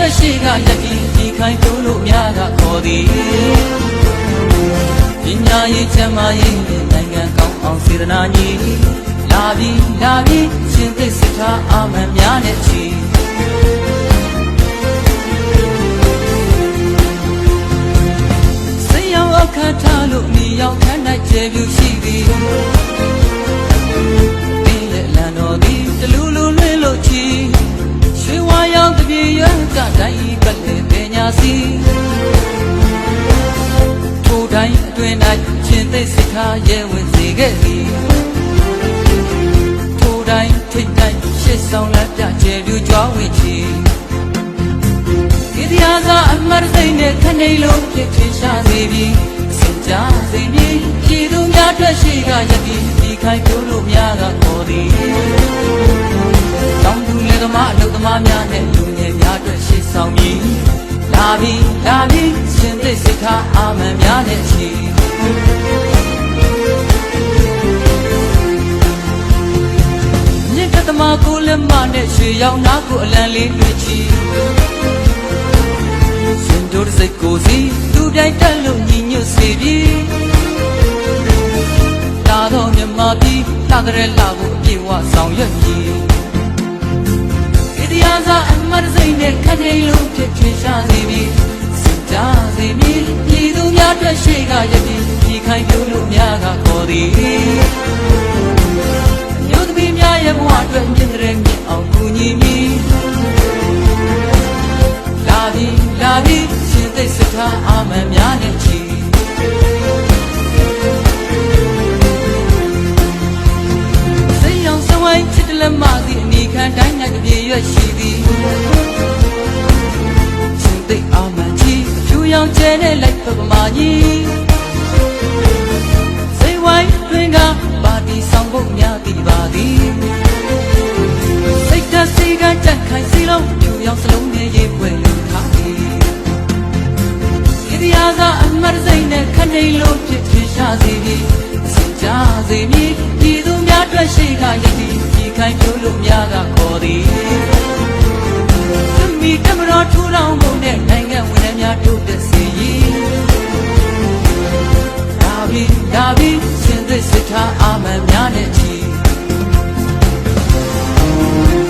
အတွက်ရှိကရည်ဒီခိုင်တိုးလို့များကခေါ်သည်ပညာရေးချမ်းသာရေးနိုင်ငံကောင်းအောင်စေတနာညီလာပြီးရှင်သိစစ်ထားအာမန်များနဲ့ချီစိတ်ရောအခါထားလို့မိရောက်ခန်း၌ကျေပြူရှိသည်ပင်လက်လန်တော်သည်တလူလူလွှဲလို့ချီရွှေဝါရောင်တပြေရွက်ကတိုင်းကလည်းပညာစီထိုတိုင်းအတွင်၌ရှင်သိစစ်ထားရဲဝင်စေခဲ့သည်ထိုတိုင်းထိတ်တိုင်းရှစ်ဆောင်လက်ပြကျဲပြူကြွားဝင်ချီဒီတရားသာအမတ်စိတ်နဲ့ခဏိလုံးဖြစ်ထင်ရှားစေပြီးစင်ကြစေမည်ပြည်သူများအတွက်ရှိကရည်ဒီခိုင်တိုးလို့များကခေါ်သည်တောင်းသူလေသမားအလုပ်သမားများနဲ့လူငယ်များအတွက်ရှိဆောင်မည်လာပြီးရှင်သိစိတ်ထားအာမန်များနဲ့ချီမြင့်သမားကိုလက်မနဲ့ရွှေရောင်နာကိုအလံလေးတွေ့ချီရှင်တို့စိတ်ကိုစီသူပြိုင်တက်လို့ညီညွတ်စေပြီလာတော့မြမပြီးလာကြဲလာဖို့အပြေဝဆောင်ရွက်မည်ဒီတရားစာအမတ်စိတ်နဲ့ခဏိလုံးဖြစ်ထင်ရှားစေပြီးစင်ကြစေမည်ပြည်သူများအတွက်ရှိကရည်ဒီခိုင်တိုးလို့များကခေါ်သည်မြို့သမီးများရဲ့ဘဝအတွက်မြင့်တဲ့မြင့်အောင်ကူညီမည်လာပြီးရှင်သိစစ်ထားအာမန်များနဲ့ချီစိတ်ရောင်စဝိုင်းချစ်တလက်မသည်အနီခံတိုင်း၌ပြေရွက်ရှိသည်ရှင်သိအာမန်ကြီးအဖြူရောင်ကျဲနဲ့လိုက်ပမာကြီးစိတ်ဝိုင်းတွင်ကပါတီဆောင်ဖို့များသည်ပါသည်စိတ်ဓာတ်စီကကြက်ခိုင်စီလုံးဖြူရောင်စလုံးနဲ့ရေးပွဲလို့ထားသည်ဒီတရားသာအမတ်စိတ်နဲ့ခဏိလို့ဖြစ်ထင်ရှားစေပြီးစင်ကြစေမည်ပြည်သူများအတွက်ရှိကရည်ဒီခိုင်တိုးလို့များကခေါ်သည်သမီးတမတော်ထူထောင်ဖို့နဲ့နိုင်ငံဝန်ထမ်းများတို့သက်